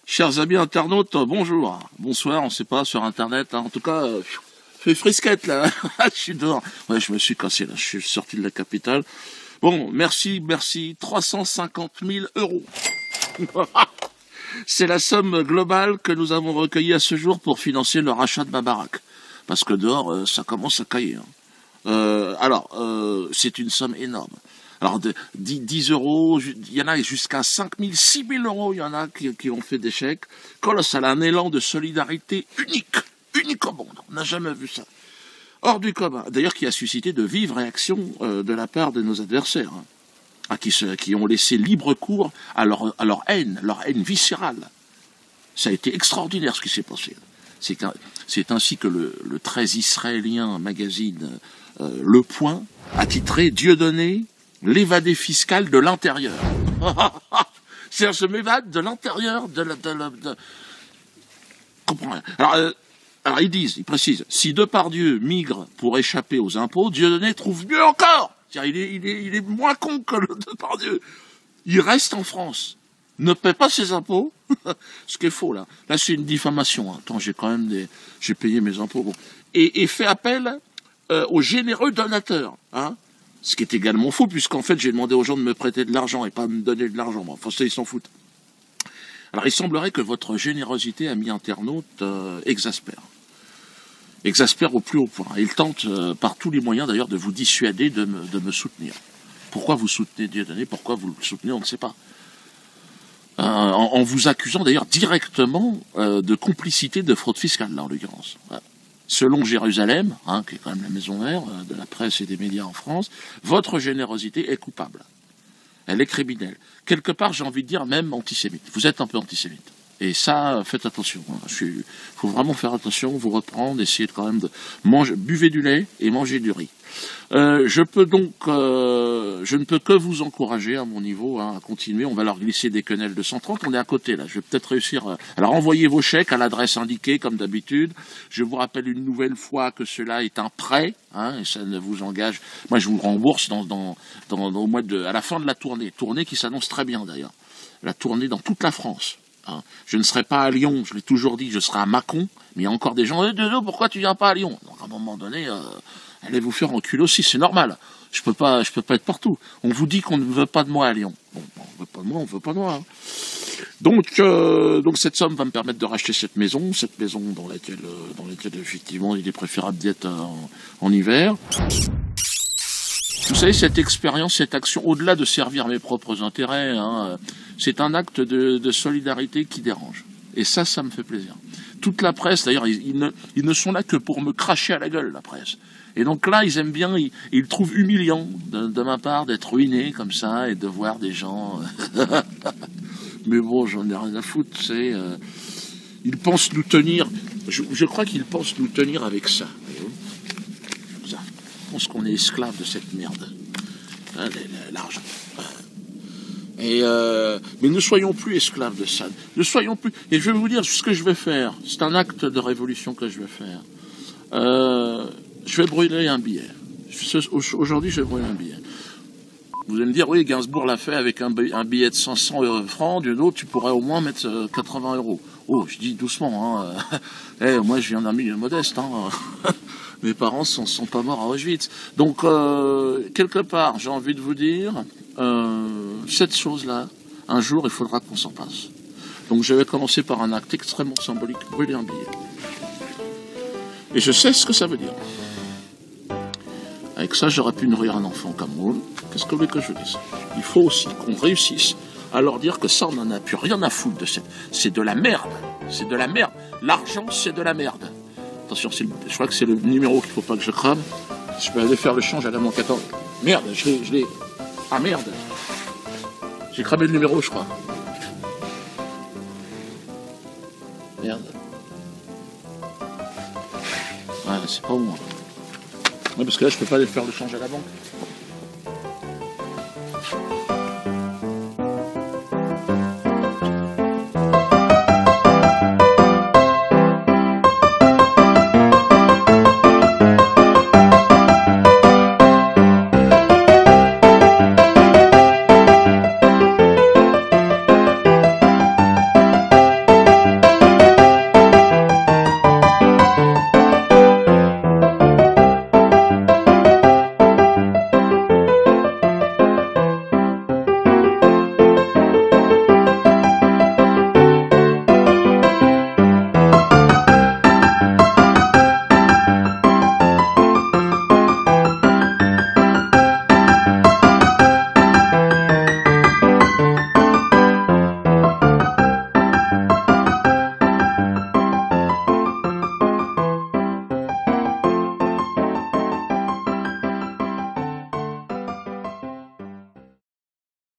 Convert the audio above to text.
Chers amis internautes, bonjour, bonsoir, on sait pas sur internet, hein. En tout cas, fait frisquette là, je suis dehors. Ouais, je me suis cassé là, je suis sorti de la capitale. Bon, merci, 350 000 euros. C'est la somme globale que nous avons recueillie à ce jour pour financer le rachat de ma baraque. Parce que dehors, ça commence à cailler. C'est une somme énorme. Alors, 10 euros, il y en a jusqu'à 5 000, 6 000 euros, il y en a qui ont fait des chèques. Colossal, un élan de solidarité unique au monde. On n'a jamais vu ça. Hors du commun. D'ailleurs, qui a suscité de vives réactions de la part de nos adversaires, hein, qui ont laissé libre cours à leur haine viscérale. Ça a été extraordinaire ce qui s'est passé. C'est ainsi que le très israélien magazine Le Point a titré « Dieudonné, l'évadé fiscal de l'intérieur ». C'est-à-dire, je m'évade de l'intérieur Alors, ils précisent, si Depardieu migre pour échapper aux impôts, Dieudonné trouve mieux encore. Il est moins con que le Depardieu. Il reste en France, ne paie pas ses impôts, ce qui est faux là. Là, c'est une diffamation. Attends, j'ai payé mes impôts. Bon. Et fait appel aux généreux donateurs, hein. Ce qui est également faux, puisqu'en fait, j'ai demandé aux gens de me prêter de l'argent et pas de me donner de l'argent. Enfin, ça, ils s'en foutent. Alors, il semblerait que votre générosité, amis internautes, exaspère au plus haut point. Il tente par tous les moyens, d'ailleurs, de vous dissuader de me soutenir. Pourquoi vous soutenez Dieudonné? Pourquoi vous le soutenez? On ne sait pas. En vous accusant, d'ailleurs, directement de complicité de fraude fiscale, là, en l'occurrence. Voilà. Selon Jérusalem, hein, qui est quand même la maison mère de la presse et des médias en France, votre générosité est coupable. Elle est criminelle. Quelque part, j'ai envie de dire même antisémite. Vous êtes un peu antisémite. Et ça, faites attention. Il faut vraiment faire attention, vous reprendre, essayer de quand même de manger, buvez du lait et mangez du riz. Je ne peux que vous encourager à mon niveau à continuer. On va leur glisser des quenelles de 130. On est à côté là. Je vais peut-être réussir. Alors envoyez vos chèques à l'adresse indiquée comme d'habitude. Je vous rappelle une nouvelle fois que cela est un prêt, hein, et ça ne vous engage. Moi, je vous le rembourse au mois à la fin de la tournée qui s'annonce très bien d'ailleurs. La tournée dans toute la France. Hein. Je ne serai pas à Lyon, je l'ai toujours dit, je serai à Mâcon, mais il y a encore des gens, pourquoi tu viens pas à Lyon? Donc à un moment donné, allez vous faire enculer aussi, c'est normal. Je peux pas être partout. On vous dit qu'on ne veut pas de moi à Lyon. Bon, on veut pas de moi, on veut pas de moi. Hein. Donc cette somme va me permettre de racheter cette maison dans laquelle effectivement il est préférable d'être en hiver. Vous savez, cette expérience, cette action, au-delà de servir mes propres intérêts, hein, c'est un acte de solidarité qui dérange. Et ça me fait plaisir. Toute la presse, d'ailleurs, ils ne sont là que pour me cracher à la gueule, la presse. Et donc là, ils aiment bien, ils trouvent humiliant de ma part d'être ruiné comme ça et de voir des gens... Mais bon, j'en ai rien à foutre, tu sais. Ils pensent nous tenir... Je crois qu'ils pensent nous tenir avec ça. Ça. Je pense qu'on est esclave de cette merde. Hein, l'argent. Mais ne soyons plus esclaves de ça. Ne soyons plus... Et je vais vous dire ce que je vais faire. C'est un acte de révolution que je vais faire. Je vais brûler un billet. Aujourd'hui, je vais brûler un billet. Vous allez me dire, oui, Gainsbourg l'a fait avec un billet de 500 francs. D'une autre, tu pourrais au moins mettre 80 euros. Oh, je dis doucement. Hein. Moi, je viens d'un milieu modeste. Hein. Mes parents sont pas morts à Auschwitz. Donc, quelque part, j'ai envie de vous dire, cette chose-là, un jour, il faudra qu'on s'en passe. Donc, je vais commencer par un acte extrêmement symbolique, brûler un billet. Et je sais ce que ça veut dire. Avec ça, j'aurais pu nourrir un enfant comme moi. Qu'est-ce que vous voulez que je vous dise? Il faut aussi qu'on réussisse à leur dire que ça, on n'en a plus rien à foutre de cette... C'est de la merde. C'est de la merde. L'argent, c'est de la merde. Attention, je crois que c'est le numéro qu'il ne faut pas que je crame. Je peux aller faire le change à la manque. Attends. Merde, je l'ai... Ah merde. J'ai cramé le numéro, je crois. Merde. Ouais, c'est pas moi. Ouais, parce que là, je peux pas aller faire le change à la banque.